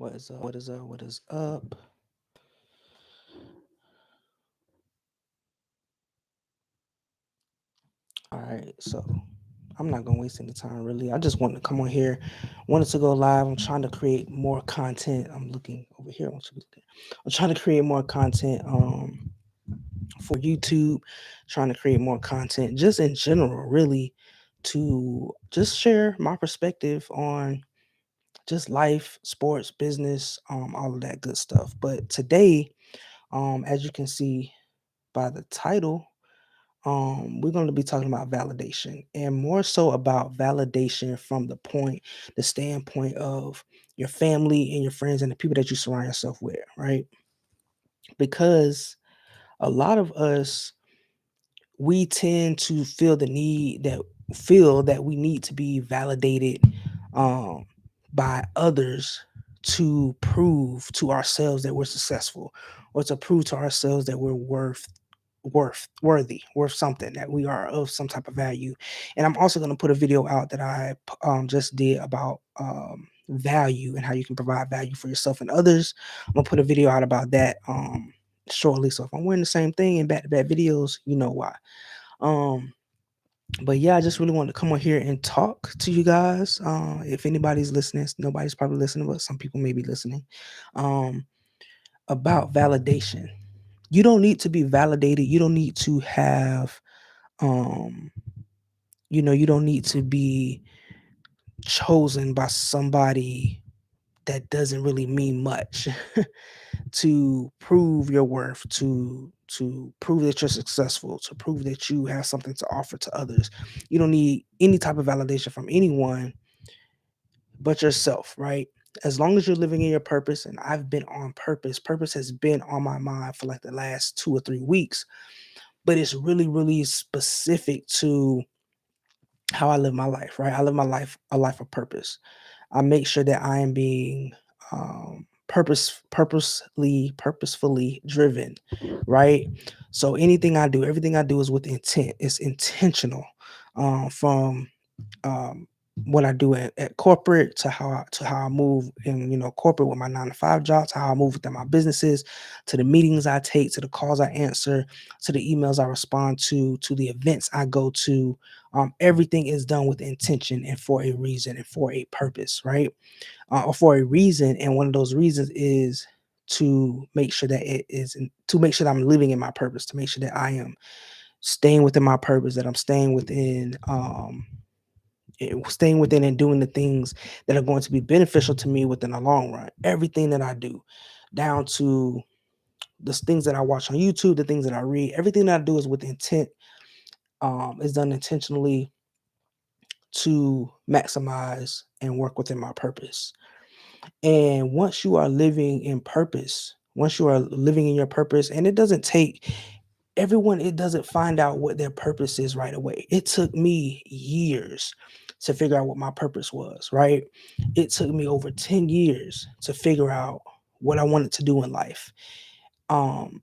What is up? What is up? What is up? All right, so I'm not gonna waste any time really. I just wanted to come on here, wanted to go live. I'm trying to create more content. I'm looking over here. I want you to look at- I'm trying to create more content for YouTube, trying to create more content just in general, really, to just share my perspective on just life, sports, business, all of that good stuff. But today, as you can see by the title, we're going to be talking about validation and more so about validation from the standpoint of your family and your friends and the people that you surround yourself with, right? Because a lot of us, we tend to feel that we need to be validated um, by others to prove to ourselves that we're successful or to prove to ourselves that we're worth something, that we are of some type of value. And I'm also going to put a video out that just did about value and how you can provide value for yourself and others. I'm gonna put a video out about that shortly. So if I'm wearing the same thing in back-to-back videos, you know why. um but yeah, I just really wanted to come on here and talk to you guys. If anybody's listening, nobody's probably listening, but some people may be listening. um about validation. You don't need to be validated. You don't need to have um you don't need to be chosen by somebody that doesn't really mean much to prove your worth, to prove that you're successful, to prove that you have something to offer to others. You don't need any type of validation from anyone but yourself, right? As long as you're living in your purpose, and I've been on purpose. Purpose has been on my mind for like the last 2 or 3 weeks, but it's really, really specific to how I live my life, right? I live my life a life of purpose. I make sure that I am being purposefully driven, right? So anything I do, everything I do is with intent. It's intentional. From um, what I do at corporate to how I move in corporate with my 9 to 5 job, to how I move within my businesses, to the meetings I take, to the calls I answer, to the emails I respond to the events I go to. Everything is done with intention and for a reason and for a purpose, right? Or for a reason, and one of those reasons is to make sure that I'm living in my purpose, to make sure that I am staying within my purpose, that I'm staying within and doing the things that are going to be beneficial to me within the long run. Everything that I do, down to the things that I watch on YouTube, the things that I read, everything that I do is with intent. Is done intentionally to maximize and work within my purpose. And once you are living in your purpose, and it doesn't find out what their purpose is right away. It took me years to figure out what my purpose was, right? It took me over 10 years to figure out what I wanted to do in life. Um,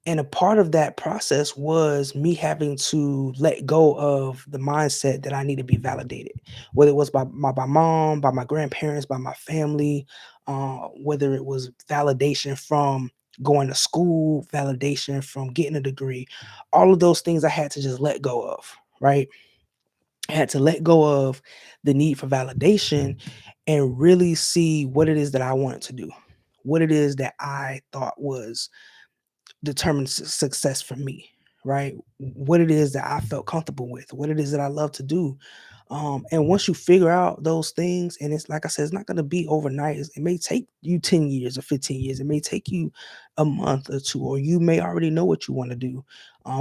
and a part of that process was me having to let go of the mindset that I need to be validated, whether it was by mom, by my grandparents, by my family, whether it was validation from going to school, validation from getting a degree. All of those things I had to just let go of, right? I had to let go of the need for validation and really see what it is that I wanted to do, what it is that I thought was determine success for me, right? What it is that I felt comfortable with, what it is that I love to do. And once you figure out those things, and it's like I said, it's not going to be overnight. It may take you 10 years or 15 years. It may take you a month or two, or you may already know what you want to do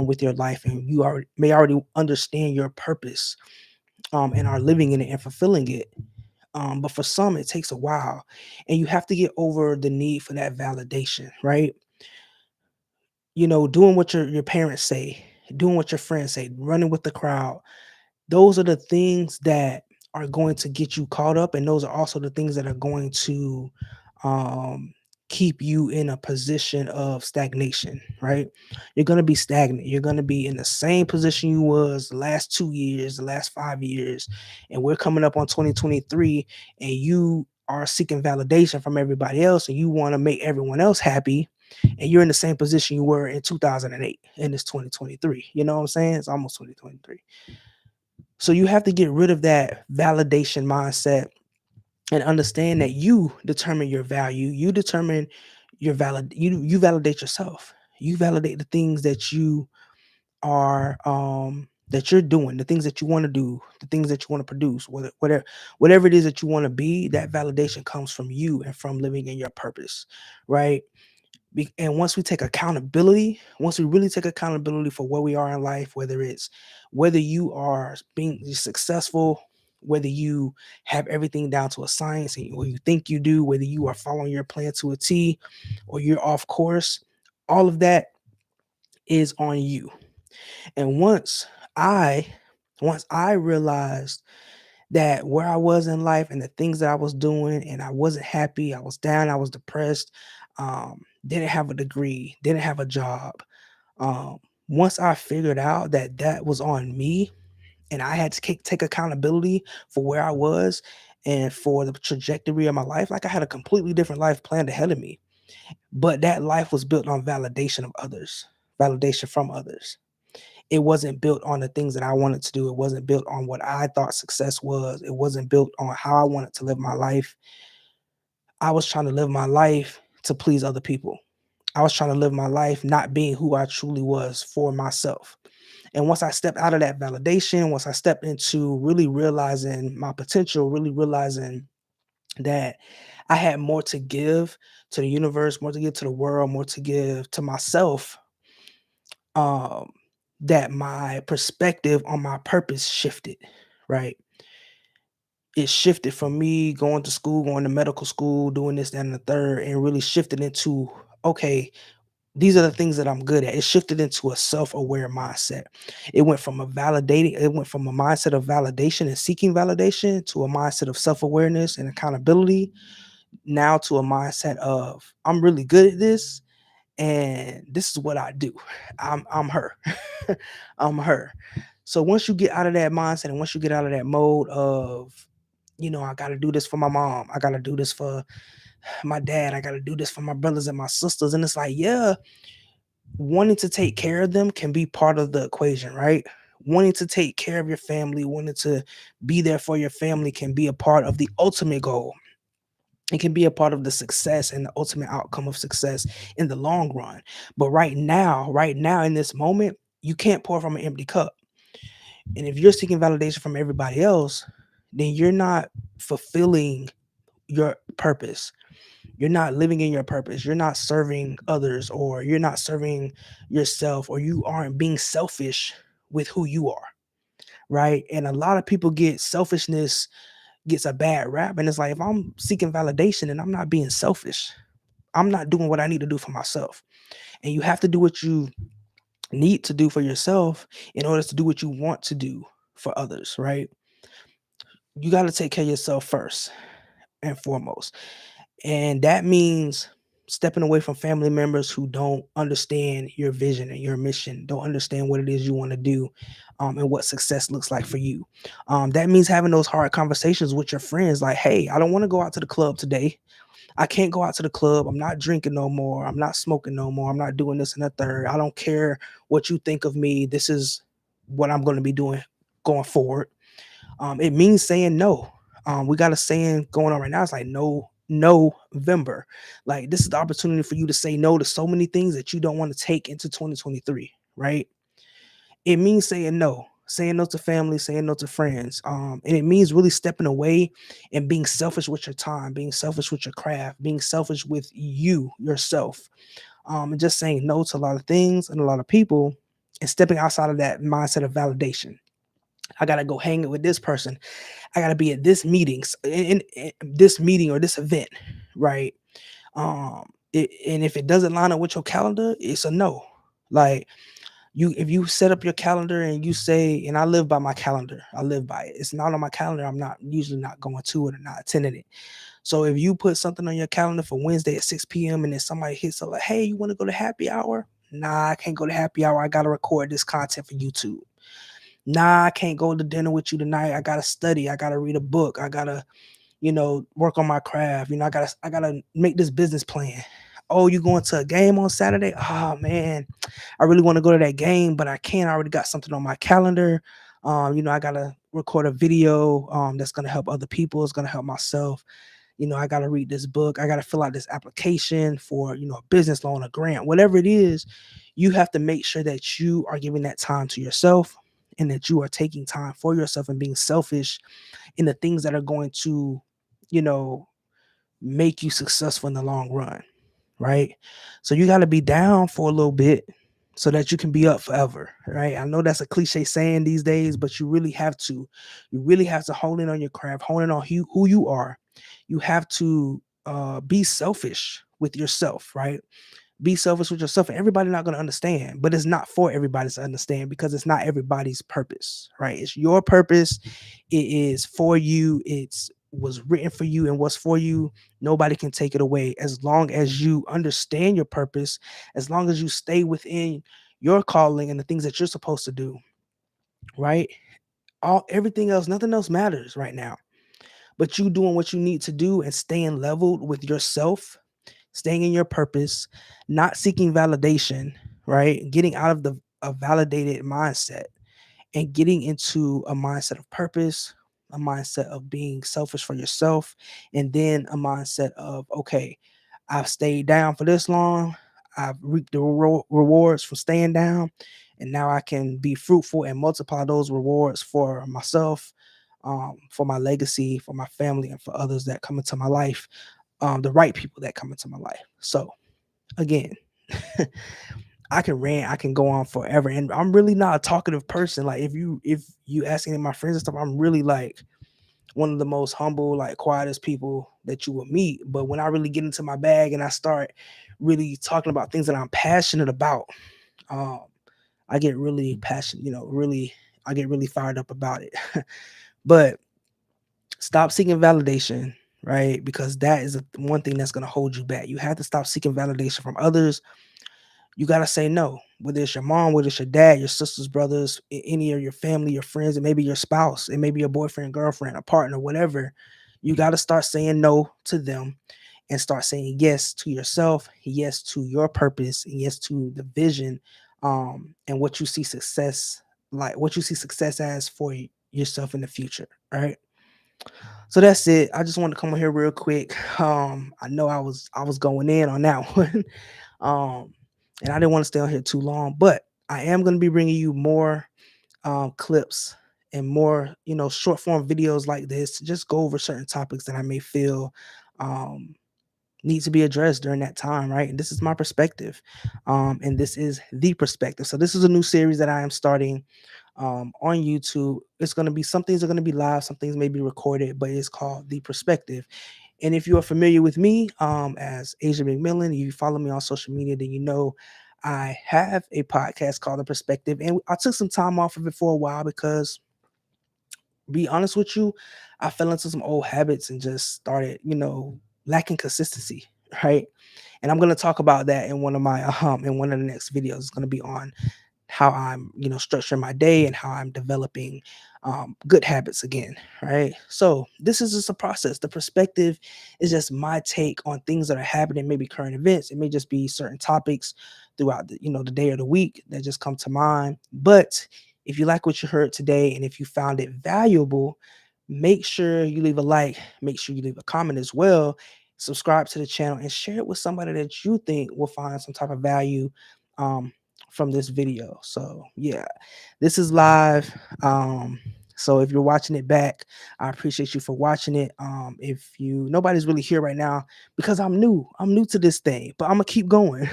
with your life, and may already understand your purpose and are living in it and fulfilling it. But for some, it takes a while, and you have to get over the need for that validation, right? Doing what your parents say, doing what your friends say, running with the crowd. Those are the things that are going to get you caught up, and those are also the things that are going to um, keep you in a position of stagnation, right? You're going to be stagnant. You're going to be in the same position you was the last 2 years, the last 5 years, and we're coming up on 2023, and are seeking validation from everybody else and you want to make everyone else happy, and you're in the same position you were in 2008 and it's 2023. You know what I'm saying? It's almost 2023. So you have to get rid of that validation mindset and understand that you determine your value. You determine your you validate yourself. You validate the things that you are that you're doing, the things that you want to do, the things that you want to produce, whatever it is that you want to be. That validation comes from you and from living in your purpose, right? And once we take accountability, once we really take accountability for where we are in life, whether you are being successful, whether you have everything down to a science or you think you do, whether you are following your plan to a T or you're off course, all of that is on you. And I once I realized that where I was in life and the things that I was doing, and I wasn't happy, I was down, I was depressed, didn't have a degree, didn't have a job. Um, Once I figured out that that was on me and I had to take accountability for where I was and for the trajectory of my life, like I had a completely different life planned ahead of me. But that life was built on validation of others, validation from others. It wasn't built on the things that I wanted to do. It wasn't built on what I thought success was. It wasn't built on how I wanted to live my life. I was trying to live my life to please other people. I was trying to live my life not being who I truly was for myself. And once I stepped out of that validation, once I stepped into really realizing my potential, really realizing that I had more to give to the universe, more to give to the world, more to give to myself, um, that my perspective on my purpose shifted, right? It shifted from me going to school, going to medical school, doing this, that, and the third, and really shifted into, okay, these are the things that I'm good at. It shifted into a self-aware mindset. It went from a mindset of validation and seeking validation to a mindset of self-awareness and accountability, now to a mindset of I'm really good at this and this is what I do. I'm her. I'm her. So once you get out of that mindset and once you get out of that mode of, I got to do this for my mom, I got to do this for my dad, I got to do this for my brothers and my sisters, and it's like, yeah, wanting to take care of them can be part of the equation, right? Wanting to take care of your family, wanting to be there for your family can be a part of the ultimate goal. It can be a part of the success and the ultimate outcome of success in the long run. But right now in this moment, you can't pour from an empty cup. And if you're seeking validation from everybody else, then you're not fulfilling your purpose. You're not living in your purpose. You're not serving others, or you're not serving yourself, or you aren't being selfish with who you are. Right. And a lot of people get selfishness gets a bad rap. And it's like, if I'm seeking validation and I'm not being selfish, I'm not doing what I need to do for myself. And you have to do what you need to do for yourself in order to do what you want to do for others, right? You got to take care of yourself first and foremost. And that means stepping away from family members who don't understand your vision and your mission, don't understand what it is you want to do, and what success looks like for you. That means having those hard conversations with your friends like, hey, I don't want to go out to the club today. I can't go out to the club. I'm not drinking no more. I'm not smoking no more. I'm not doing this and the third. I don't care what you think of me. This is what I'm going to be doing going forward. It means saying no. We got a saying going on right now. It's like no November. Like, this is the opportunity for you to say no to so many things that you don't want to take into 2023, right? It means saying no to family, saying no to friends. And it means really stepping away and being selfish with your time, being selfish with your craft, being selfish with yourself, and just saying no to a lot of things and a lot of people and stepping outside of that mindset of validation. I gotta go hang with this person. I gotta be at this meetings in this meeting or this event, right? And if it doesn't line up with your calendar, it's a no. Like, if you set up your calendar and you say, and I live by my calendar, I live by it. It's not on my calendar. I'm not usually not going to it or not attending it. So if you put something on your calendar for Wednesday at 6 p.m. and then somebody hits up like, hey, you want to go to happy hour? Nah, I can't go to happy hour. I gotta record this content for YouTube. Nah, I can't go to dinner with you tonight. I gotta study. I gotta read a book. I gotta, work on my craft. I gotta make this business plan. Oh, you going to a game on Saturday? Oh man, I really want to go to that game, but I can't. I already got something on my calendar. I gotta record a video that's gonna help other people. It's gonna help myself. I got to read this book. I got to fill out this application for, a business loan, a grant, whatever it is. You have to make sure that you are giving that time to yourself and that you are taking time for yourself and being selfish in the things that are going to, you know, make you successful in the long run, right? So you got to be down for a little bit so that you can be up forever, right? I know that's a cliche saying these days, but you really have to. You really have to hone in on your craft, hone in on who you are. You have to be selfish with yourself, right? Be selfish with yourself, and everybody not going to understand, but it's not for everybody to understand because it's not everybody's purpose, right? It's your purpose. It is for you. It's was written for you, and what's for you, nobody can take it away as long as you understand your purpose, as long as you stay within your calling and the things that you're supposed to do, right? All everything else, nothing else matters right now. But you doing what you need to do and staying leveled with yourself, staying in your purpose, not seeking validation, right? Getting out of the a validated mindset and getting into a mindset of purpose, a mindset of being selfish for yourself, and then a mindset of, okay, I've stayed down for this long. I've reaped the rewards for staying down. And now I can be fruitful and multiply those rewards for myself, for my legacy, for my family, and for others that come into my life, the right people that come into my life. So, again, I can rant, I can go on forever, and I'm really not a talkative person. Like if you ask any of my friends and stuff, I'm really like one of the most humble, like quietest people that you will meet. But when I really get into my bag and I start really talking about things that I'm passionate about, um, I get really passionate. Really, I get really fired up about it. But stop seeking validation, right? Because that is one thing that's going to hold you back. You have to stop seeking validation from others. You got to say no, whether it's your mom, whether it's your dad, your sisters, brothers, any of your family, your friends, it may be your spouse, it may be your boyfriend, girlfriend, a partner, whatever. You got to start saying no to them and start saying yes to yourself, yes to your purpose, and yes to the vision, and what you see success like, what you see success as for yourself in the future, right? So that's it. I just wanted to come on here real quick. I know I was going in on that one. um, and I didn't want to stay on here too long, but I am going to be bringing you more clips and more, short form videos like this to just go over certain topics that I may feel um, need to be addressed during that time, right? And this is my perspective, and this is the perspective. So this is a new series that I am starting on YouTube. It's going to be some things are going to be live, some things may be recorded, but it's called The Perspective. And if you are familiar with me as Asia McMillan, you follow me on social media, then you know I have a podcast called The Perspective. And I took some time off of it for a while because, be honest with you, I fell into some old habits and just started, lacking consistency, right? And I'm going to talk about that in one of the next videos. It's going to be on how I'm, structuring my day and how I'm developing good habits again, right? So this is just a process. The perspective is just my take on things that are happening, maybe current events. It may just be certain topics throughout the day or the week that just come to mind. But if you like what you heard today and if you found it valuable, make sure you leave a like, make sure you leave a comment as well, subscribe to the channel, and share it with somebody that you think will find some type of value um, from this video. So yeah, this is live. So if you're watching it back, I appreciate you for watching it. If you nobody's really here right now because I'm new to this thing, but I'm gonna keep going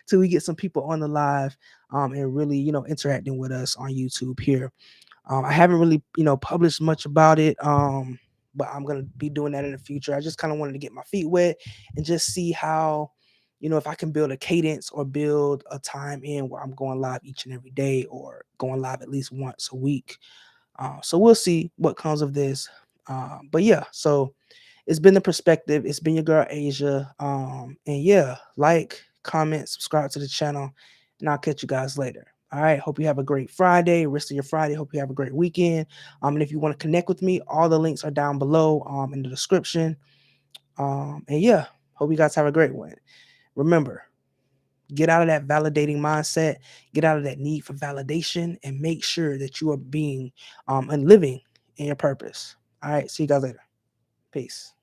till we get some people on the live and really, interacting with us on YouTube here. I haven't really, published much about it. But I'm gonna be doing that in the future. I just kind of wanted to get my feet wet and just see how, if I can build a cadence or build a time in where I'm going live each and every day or going live at least once a week. So we'll see what comes of this. But yeah, so it's been the perspective. It's been your girl Asia. And yeah, like, comment, subscribe to the channel, and I'll catch you guys later. All right. Hope you have a great Friday, rest of your Friday. Hope you have a great weekend. And if you want to connect with me, all the links are down below in the description. And yeah, hope you guys have a great one. Remember, get out of that validating mindset, get out of that need for validation, and make sure that you are being and living in your purpose. All right. See you guys later. Peace.